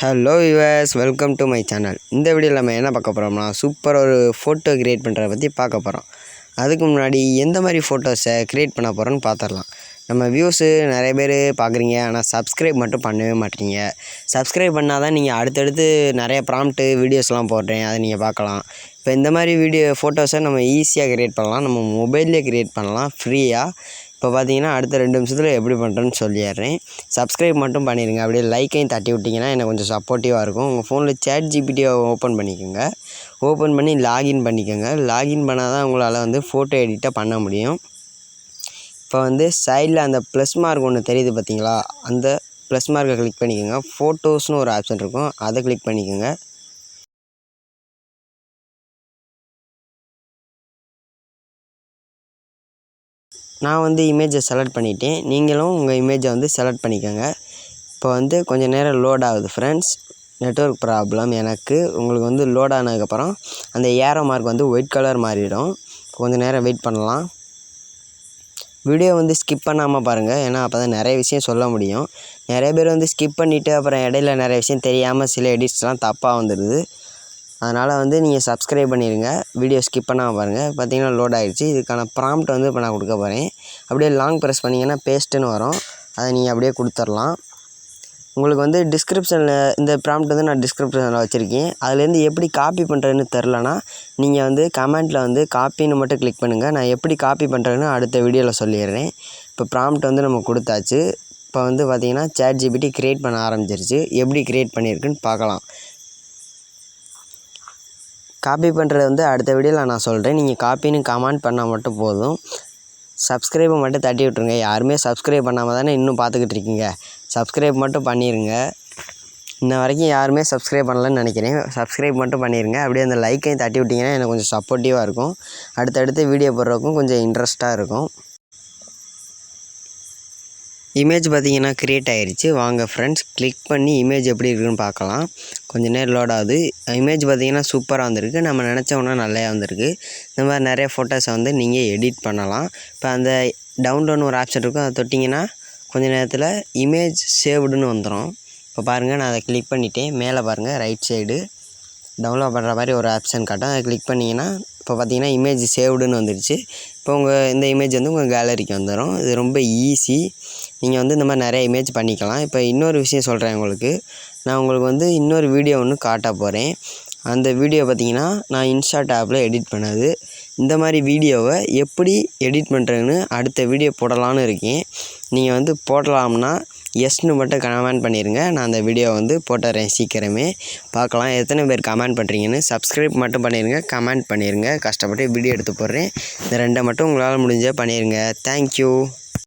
Hello viewers, welcome to my channel. இந்த வீடியோவில் நம்ம என்ன பார்க்க போகிறோம்னா, சூப்பர் ஒரு ஃபோட்டோ க்ரியேட் பண்ணுறத பற்றி பார்க்க போகிறோம். அதுக்கு முன்னாடி எந்த மாதிரி ஃபோட்டோஸை க்ரியேட் பண்ண போகிறோன்னு பார்த்துடலாம். நம்ம வியூஸு நிறைய பேர் பார்க்குறீங்க, ஆனால் சப்ஸ்கிரைப் மட்டும் பண்ணவே மாட்டீங்க. சப்ஸ்கிரைப் பண்ணால் தான் நீங்கள் அடுத்தடுத்து நிறைய ப்ராம்ப்ட்டு வீடியோஸ்லாம் போடுறேன், அதை நீங்கள் பார்க்கலாம். இப்போ இந்த மாதிரி ஃபோட்டோஸை நம்ம ஈஸியாக க்ரியேட் பண்ணலாம். நம்ம மொபைல்லே க்ரியேட் பண்ணலாம் ஃப்ரீயாக. இப்போ பார்த்தீங்கன்னா அடுத்த 2 நிமிஷத்தில் எப்படி பண்ணுறேன்னு சொல்லிடுறேன். சப்ஸ்கிரைப் மட்டும் பண்ணிடுங்க. அப்படியே லைக்கையும் தட்டி விட்டிங்கன்னா எனக்கு கொஞ்சம் சப்போர்ட்டிவாக இருக்கும். உங்கள் ஃபோனில் ChatGPT ஓப்பன் பண்ணிக்கோங்க. ஓப்பன் பண்ணி லாகின் பண்ணிக்கோங்க. லாகின் பண்ணால் தான் உங்களால் ஃபோட்டோ எடிட்டாக பண்ண முடியும். இப்போ சைடில் அந்த ப்ளஸ் மார்க் ஒன்று தெரியுது பார்த்தீங்களா, அந்த ப்ளஸ் மார்க்கை கிளிக் பண்ணிக்கோங்க. ஃபோட்டோஸ்னு ஒரு ஆப்ஷன் இருக்கும், அதை கிளிக் பண்ணிக்கோங்க. நான் இமேஜை செலக்ட் பண்ணிட்டேன். நீங்களும் உங்கள் இமேஜை செலக்ட் பண்ணிக்கோங்க. இப்போ கொஞ்சம் நேரம் லோட் ஆகுது ஃப்ரெண்ட்ஸ். நெட்வொர்க் ப்ராப்ளம் எனக்கு. உங்களுக்கு லோட் ஆனதுக்கப்புறம் அந்த ஏரோ மார்க் ஒயிட் கலர் மாறிடும். கொஞ்சம் நேரம் வெயிட் பண்ணலாம். வீடியோ ஸ்கிப் பண்ணாமல் பாருங்கள், ஏன்னா அப்போ தான் நிறைய விஷயம் சொல்ல முடியும். நிறைய பேர் ஸ்கிப் பண்ணிவிட்டு அப்புறம் இடையில நிறைய விஷயம் தெரியாமல் சில எடிட்ஸ்லாம் தப்பாக வந்துடுது. அதனால் நீங்கள் சப்ஸ்கிரைப் பண்ணிடுங்க. வீடியோ ஸ்கிப் பண்ணாமல் பாருங்கள். பார்த்தீங்கன்னா லோட் ஆகிடுச்சு. இதுக்கான ப்ராம்ப்ட் இப்போ நான் கொடுக்க போகிறேன். அப்படியே லாங் ப்ரெஸ் பண்ணிங்கன்னா பேஸ்ட்டுன்னு வரும். அதை நீங்கள் அப்படியே கொடுத்துடலாம். உங்களுக்கு டிஸ்கிரிப்ஷனில் இந்த ப்ராம்ப்ட் நான் டிஸ்கிரிப்ஷனில் வச்சுருக்கேன். அதுலேருந்து எப்படி காப்பி பண்ணுறதுன்னு தெரிலனா நீங்கள் கமெண்ட்டில் காப்பின்னு மட்டும் கிளிக் பண்ணுங்கள். நான் எப்படி காப்பி பண்ணுறேன்னு அடுத்த வீடியோவில் சொல்லிடுறேன். இப்போ ப்ராம்ப்ட் நம்ம கொடுத்தாச்சு. இப்போ பார்த்தீங்கன்னா ChatGPT க்ரியேட் பண்ண ஆரம்பிச்சிருச்சு. எப்படி க்ரியேட் பண்ணியிருக்குன்னு பார்க்கலாம். காப்பி பண்ணுறது அடுத்த வீடியோவில் நான் சொல்கிறேன். நீங்கள் காப்பின்னு கமெண்ட் பண்ணால் மட்டும் போதும். சப்ஸ்கிரைபை மட்டும் தட்டி விட்ருங்க. யாருமே சப்ஸ்கிரைப் பண்ணாமல் தானே இன்னும் பார்த்துக்கிட்டு இருக்கீங்க. சப்ஸ்கிரைப் மட்டும் பண்ணிடுங்க. இன்ன வரைக்கும் யாருமே சப்ஸ்கிரைப் பண்ணலன்னு நினைக்கிறேன். சப்ஸ்கிரைப் மட்டும் பண்ணிடுங்க. அப்படியே அந்த லைக்கையும் தட்டி விட்டிங்கன்னா எனக்கு கொஞ்சம் சப்போர்ட்டிவாக இருக்கும். அடுத்தடுத்து வீடியோ போடுறதுக்கும் கொஞ்சம் இன்ட்ரெஸ்ட்டாக இருக்கும். இமேஜ் பார்த்தீங்கன்னா க்ரியேட் ஆகிடுச்சு. வாங்க ஃப்ரெண்ட்ஸ், கிளிக் பண்ணி இமேஜ் எப்படி இருக்குதுன்னு பார்க்கலாம். கொஞ்சம் நேரம் லோட் ஆகுது. இமேஜ் பார்த்தீங்கன்னா சூப்பராக வந்திருக்கு. நம்ம நினச்சோன்னா நல்லா வந்திருக்கு. இந்த மாதிரி நிறைய ஃபோட்டோஸை நீங்கள் எடிட் பண்ணலாம். இப்போ அந்த டவுன்லோட்னு ஒரு ஆப்ஷன் இருக்கும், அதை தொட்டிங்கன்னா கொஞ்சம் நேரத்தில் இமேஜ் சேவ்டுன்னு வந்துடும். இப்போ பாருங்கள், நான் அதை கிளிக் பண்ணிவிட்டேன். மேலே பாருங்கள், ரைட் சைடு டவுன்லோட் பண்ணுற மாதிரி ஒரு ஆப்ஷன் காட்டும். அதை கிளிக் பண்ணிங்கன்னா இப்போ பார்த்தீங்கன்னா இமேஜ் சேவ்டுன்னு வந்துடுச்சு. இப்போ இந்த இமேஜ் உங்கள் கேலரிக்கு வந்துடும். இது ரொம்ப ஈஸி. நீங்கள் இந்த மாதிரி நிறைய இமேஜ் பண்ணிக்கலாம். இப்போ இன்னொரு விஷயம் சொல்கிறேன் உங்களுக்கு. நான் உங்களுக்கு இன்னொரு வீடியோ ஒன்று காட்ட போகிறேன். அந்த வீடியோ பார்த்தீங்கன்னா நான் இன்ஸ்டாட் ஆப்பில் எடிட் பண்ணது. இந்த மாதிரி வீடியோவை எப்படி எடிட் பண்ணுறதுன்னு அடுத்த வீடியோ போடலான்னு இருக்கேன். நீங்கள் போடலாம்னா எஸ்ன்னு மட்டும் கமெண்ட் பண்ணிடுங்க. நான் அந்த வீடியோ போட்டுறேன் சீக்கிரமே. பார்க்கலாம் எத்தனை பேர் கமெண்ட் பண்ணுறீங்கன்னு. சப்ஸ்கிரைப் மட்டும் பண்ணிடுங்க, கமெண்ட் பண்ணிடுங்க. கஷ்டப்பட்டு வீடியோ எடுத்து போடுறேன். இந்த 2 மட்டும் உங்களால் முடிஞ்சால் பண்ணிடுங்க. தேங்க்யூ.